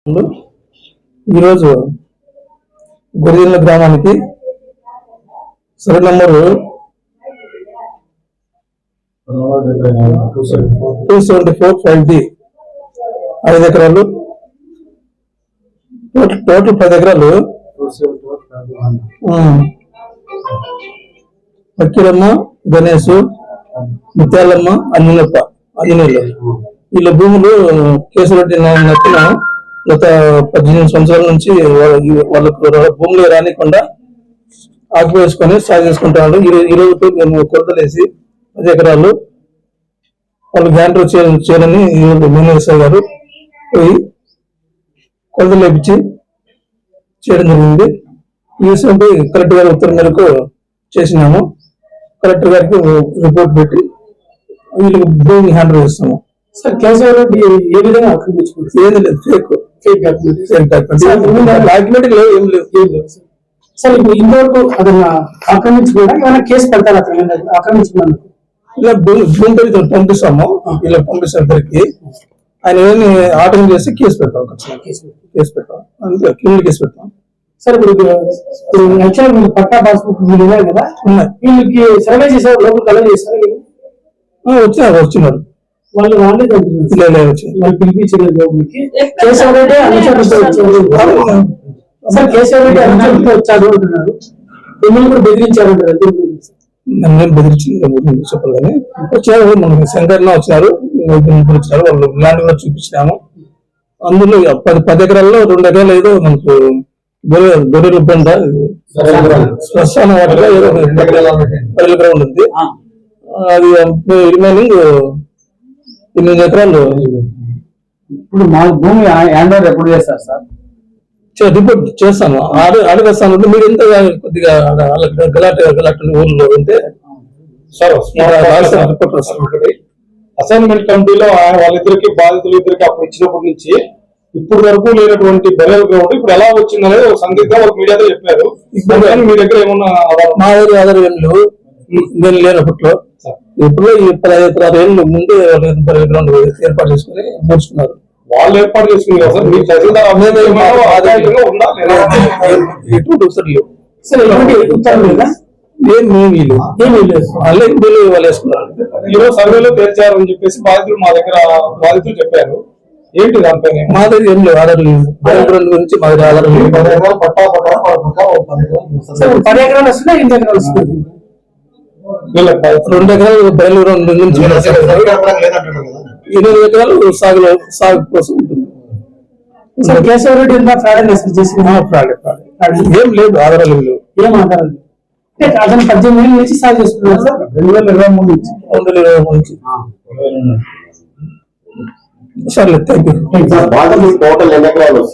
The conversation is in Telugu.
ఈరోజు గొరిదిల్ల గ్రామానికి సర్వే నంబరు 274/5D 5 ఎకరాలు, టోటల్ 10 ఎకరాలు. పక్కిరమ్మ, గణేష్, ముత్యాలమ్మ, అంజనేయులు వీళ్ళ భూములు కేసురెడ్డి నచ్చిన గత 18 సంవత్సరాల నుంచి వాళ్ళకు భూములు రానికుండా ఆక్యుపేసుకొని సాగు చేసుకుంటాడు. ఈ రోజు మేము కొరతలేసి 10 ఎకరాలు వాళ్ళు గ్యాంటర్ చేయాలని మేనేజర్ గారు పోయి కొలత లేపించి చేయడం జరిగింది. ఈ విషయంపై కలెక్టర్ గారి ఉత్తర్వు మేరకు చేసినాము. కలెక్టర్ గారికి రిపోర్ట్ పెట్టి వీళ్ళకి భూమి హ్యాండ్ చేస్తాము. సార్ కేశవ రెడ్డి ఏ విధంగా ఆక్రమించుకుంటారు? ఏది లేదు, డాక్యుమెంట్ లేవు, ఏం లేవు. సార్ ఇప్పుడు ఇంతవరకు అతను ఆక్రమించుకోవడం ఏమైనా కేసు పెడతారు అతను ఆక్రమించుకున్నందుకు? ఇలా భూమి పంపిస్తాము, ఇలా పంపిస్తాం ఇద్దరికి. ఆయన ఏమి ఆటం చేసి కేసు పెడతాం, కేసు పెడతాం, అంతే క్రిమినల్ కేసు పెడతాం. సార్ ఇప్పుడు యాక్చువల్ పట్టా పాస్బుక్ మీరు ఉన్నాయి కదా, వీళ్ళకి సర్వే చేశారు, లోపల కలర్ చేశారు, వచ్చినారు వాళ్ళు వాళ్ళే వాళ్ళు పిలిపించలేదు లోపలికి. కేశవ రెడ్డి అనుచరులతో వచ్చారు. సార్ కేశవ రెడ్డి అనుచరులతో వచ్చారు అంటున్నారు, మిమ్మల్ని కూడా బెదిరించారు అంటారు. నన్ను బెదిరించింది చెప్పాలి కానీ వచ్చారు, మనకి శంకర్న వచ్చారు, వచ్చారు, వాళ్ళు ల్యాండ్ కూడా చూపించినాము. అందులో 10 ఎకరాల్లో 2 ఎకరాలు ఏదో మనకు గొర్రెలు బండ శ్మశాన వాటిలో ఏదో 10 గ్రౌండ్ ఉంది. అది రిమైనింగ్ 8 ఎకరాలు. ఇప్పుడు మా భూమి హ్యాండ్ ఓవర్ ఎప్పుడు చేస్తారు సార్? రిపోర్ట్ చేస్తాను, అడగస్తాను. మీరు ఎంత కొద్దిగా గలాట ఊళ్ళో ఉంటే రిపోర్ట్ వస్తాను. అసైన్మెంట్ కమిటీలో వాళ్ళిద్దరికి బాధితులు ఇద్దరికి అప్పుడు ఇచ్చినప్పటి నుంచి ఇప్పుడు వరకు లేనటువంటి బెరల్ గ్రౌండ్ ఇప్పుడు ఎలా వచ్చిందనేది ఒక సందిగ్ధం వాళ్ళకి మీడియాతో చెప్పారు. మీ దగ్గర ఏమన్నా మా దగ్గర ఆధారం ఏం లేవు, నేను లేనప్పట్లో. ఇప్పుడు ఈ 15 ఏళ్ళు ముందే బెరల్ గ్రౌండ్ ఏర్పాటు చేసుకుని మూర్చుకున్నారు. వాళ్ళు ఏర్పాటు చేసుకున్నారు సార్, మీరు తహసీల్దార్ ఎటువంటి అవసరం లేవు. వాళ్ళు వేసుకున్నారు. ఈరోజు సర్వేలో తేల్చారని చెప్పేసి బాధితులు మా దగ్గర చెప్పారు. ఏంటి దానిపైన? మా దగ్గర ఏం లేవు ఆధారం లేదు, బెరల్ గ్రౌండ్ గురించి మా దగ్గర ఆధారం లేదు. 10 ఎకరాలు వస్తున్నాయి, 8 ఎకరాలు వస్తున్నాయి. 2 ఎకరాలు బెరల్ గ్రౌండ్ నుంచి 8 ఎకరాలు సాగు కోసం ఉంటుంది. కేశవ రెడ్డి ఫ్రాడ్ చేసి ఏం లేదు, ఆధారాలు ఏం లేవు. ఏం ఆధారం? అతను 18 ఏళ్ళ నుంచి సాగు చేస్తున్నారు సార్, 2023 నుంచి. సర్లేదు, థ్యాంక్ యూ. టోటల్ ఎన్ని ఎకరాలు వస్తుంది?